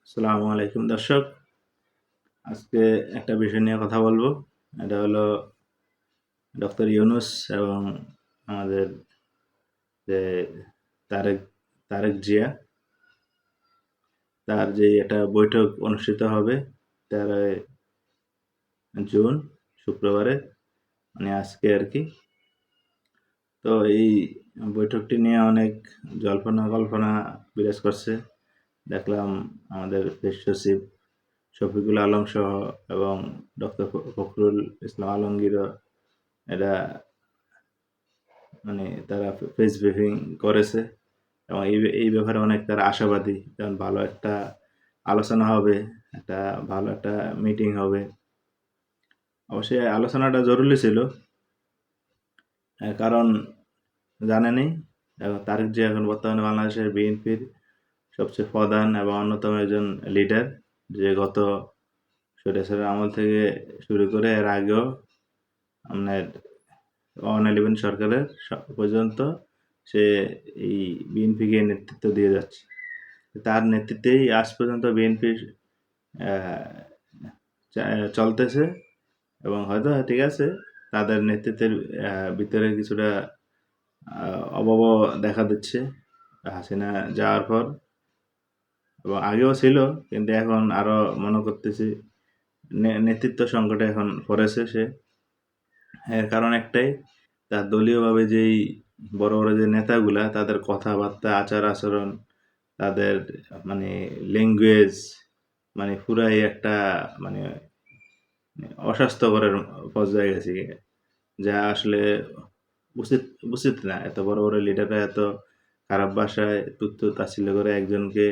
আসসালামু আলাইকুম দর্শক। আজকে একটা বিষয় নিয়ে কথা বলবো। এটা হলো ডক্টর ইউনূস এবং আমাদের যে তারেক তারেক জিয়া, তার যে একটা বৈঠক অনুষ্ঠিত হবে 13 জুন শুক্রবারে, মানে আজকে আর কি। তো এই বৈঠকটি নিয়ে অনেক জল্পনা-কল্পনা বিরাজ করছে। দেখলাম আমাদের দেশ সচিব শফিকুল আলম সহ এবং ডক্টর ফখরুল ইসলাম আলমগীরও এটা মানে তারা প্রেস ব্রিফিং করেছে এবং এই ব্যাপারে অনেক তারা আশাবাদী, যেমন ভালো একটা আলোচনা হবে, একটা ভালো একটা মিটিং হবে। অবশ্যই আলোচনাটা জরুরি ছিল, কারণ জানেনই তারেক জিয়া এখন বর্তমানে বাংলাদেশের বিএনপির সবচেয়ে প্রধান এবং অন্যতম একজন লিডার, যে গত স্বৈরাচারের আমল থেকে শুরু করে এর আগেও আপনার 111 সরকারের পর্যন্ত সে এই বিএনপিকে নেতৃত্ব দিয়ে যাচ্ছে। তার নেতৃত্বেই আজ পর্যন্ত বিএনপি চলতেছে এবং হয়তো ঠিক আছে, তাদের নেতৃত্বের ভিতরে কিছুটা অভাব দেখা দিচ্ছে হাসিনা যাওয়ার পর, এবং আগেও ছিল, কিন্তু এখন আরো মনে করতেছি নেতৃত্ব সংকটে এখন পড়েছে সে। এর কারণ একটাই, তার দলীয়ভাবে যেই বড় বড় যে নেতাগুলা, তাদের কথাবার্তা, আচার আচরণ, তাদের মানে ল্যাঙ্গুয়েজ, মানে পুরাই একটা মানে অস্বাস্থ্যকরের পর্যায়ে গেছে, যা আসলে উচিত উচিত না। এত বড় বড় লিডাররা এত খারাপ ভাষায় তুচ্ছ তাচ্ছিল্য করে একজনকে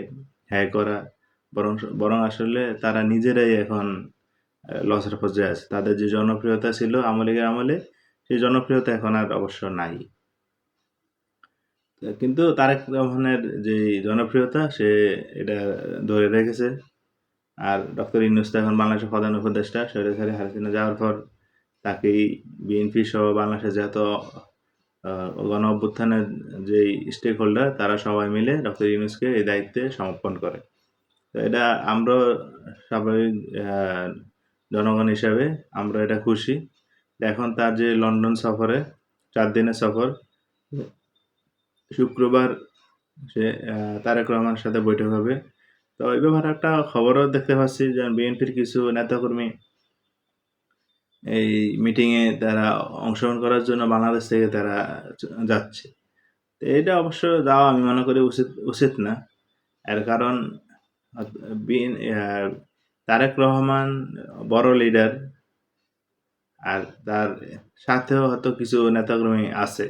হ্যায় করা, বরং বরং আসলে তারা নিজেরাই এখন লসের পর্যায়ে আছে। তাদের যে জনপ্রিয়তা ছিল আওয়ামী লীগের আমলে, সেই জনপ্রিয়তা এখন আর অবশ্য নাই। কিন্তু তারেক রহমানের যে জনপ্রিয়তা, সে এটা ধরে রেখেছে। আর ডক্টর ইউনূস তো এখন বাংলাদেশের প্রধান উপদেষ্টা। স্বৈরাচারী হাসিনা যাওয়ার পর তাকেই বিএনপি সহ বাংলাদেশের যত গণ অভ্যুত্থানের যেই স্টেক হোল্ডার, তারা সবাই মিলে ডক্টর ইউনূসকে এই দায়িত্বে সমর্পণ করে। তো এটা আমরা স্বাভাবিক জনগণ হিসাবে আমরা এটা খুশি। এখন তার যে লন্ডন সফরে 4 দিনের সফর, শুক্রবার সে তারেক রহমানের সাথে বৈঠক হবে। তো এই ব্যাপারে একটা খবরও দেখতে পাচ্ছি যে বিএনপির কিছু নেতাকর্মী এই মিটিংয়ে তারা অংশগ্রহণ করার জন্য বাংলাদেশ থেকে তারা যাচ্ছে। তো এটা অবশ্য যাওয়া আমি মনে করি উচিত না। এর কারণ তারেক রহমান বড় লিডার, আর তার সাথেও হয়তো কিছু নেতাকর্মী আছে,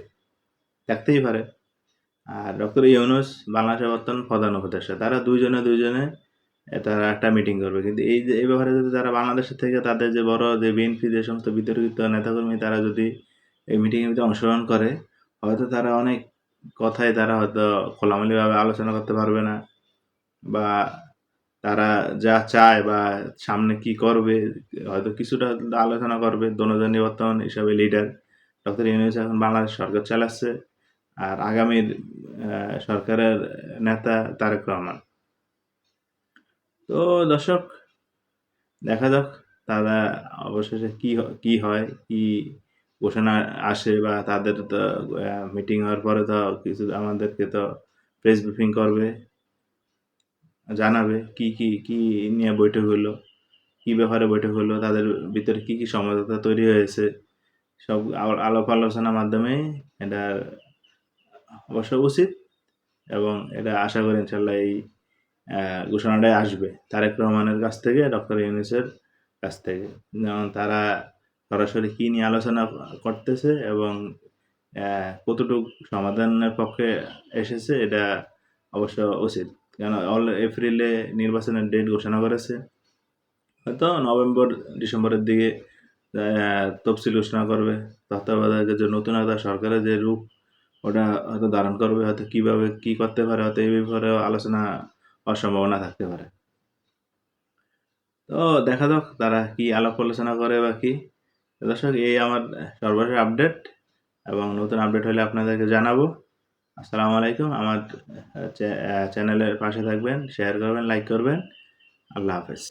থাকতেই পারে। আর ডক্টর ইউনূস বাংলাদেশের বর্তমান প্রধান উপদেষ্টা, তারা দুইজনে তারা একটা মিটিং করবে। কিন্তু এই যে এই ব্যাপারে যদি তারা বাংলাদেশের থেকে তাদের যে বড় যে বিএনপি যে সমস্ত বিতর্কিত নেতাকর্মী, তারা যদি এই মিটিংয়ের ভিতরে অংশগ্রহণ করে, হয়তো তারা অনেক কথাই তারা হয়তো খোলামেলিভাবে আলোচনা করতে পারবে না, বা তারা যা চায় বা সামনে কি করবে হয়তো কিছুটা আলোচনা করবে। দোনোজনই বর্তমান হিসাবে লিডার। ডক্টর ইউনূস এখন বাংলাদেশ সরকার চালাচ্ছে, আর আগামীর সরকারের নেতা তারেক রহমান। তো দর্শক, দেখা যাক তারা অবশেষে কি হয়, কি ঘোষণা আসে, বা তাদের তো মিটিং হওয়ার পরে তো কিছু আমাদেরকে তো প্রেস ব্রিফিং করবে, জানাবে কি নিয়ে বৈঠক হলো, কি ব্যাপারে বৈঠক হলো, তাদের ভিতরে কি সমঝোতা তৈরি হয়েছে, সব আলাপ আলোচনার মাধ্যমে এটা অবশ্য উচিত। এবং এটা আশা করি ইনশাল্লাহ এই ঘোষণাটাই আসবে তারেক রহমানের কাছ থেকে, ডক্টর ইউনূসের কাছ থেকে। যেমন তারা সরাসরি কি নিয়ে আলোচনা করতেছে এবং কতটুকু সমাধানের পক্ষে এসেছে, এটা অবশ্য উচিত। কেন এপ্রিলে নির্বাচনের ডেট ঘোষণা করেছে, হয়তো নভেম্বর ডিসেম্বরের দিকে তফসিল ঘোষণা করবে। তত্ত্বাবধায়কের যে নতুন একটা সরকারের যে রূপ, ওটা হয়তো ধারণ করবে। হয়তো কিভাবে কি করতে পারে, হয়তো এই ব্যাপারেও আলোচনা হওয়ার সম্ভাবনা থাকতে পারে। তো দেখা যাক তারা কি আলাপ আলোচনা করে বা কি। দর্শক, এই আমার সর্বশেষ আপডেট, এবং নতুন আপডেট হলে আপনাদেরকে জানাবো। আসসালামু আলাইকুম। আমার চ্যানেলের পাশে থাকবেন, শেয়ার করবেন, লাইক করবেন আল্লাহ হাফেজ।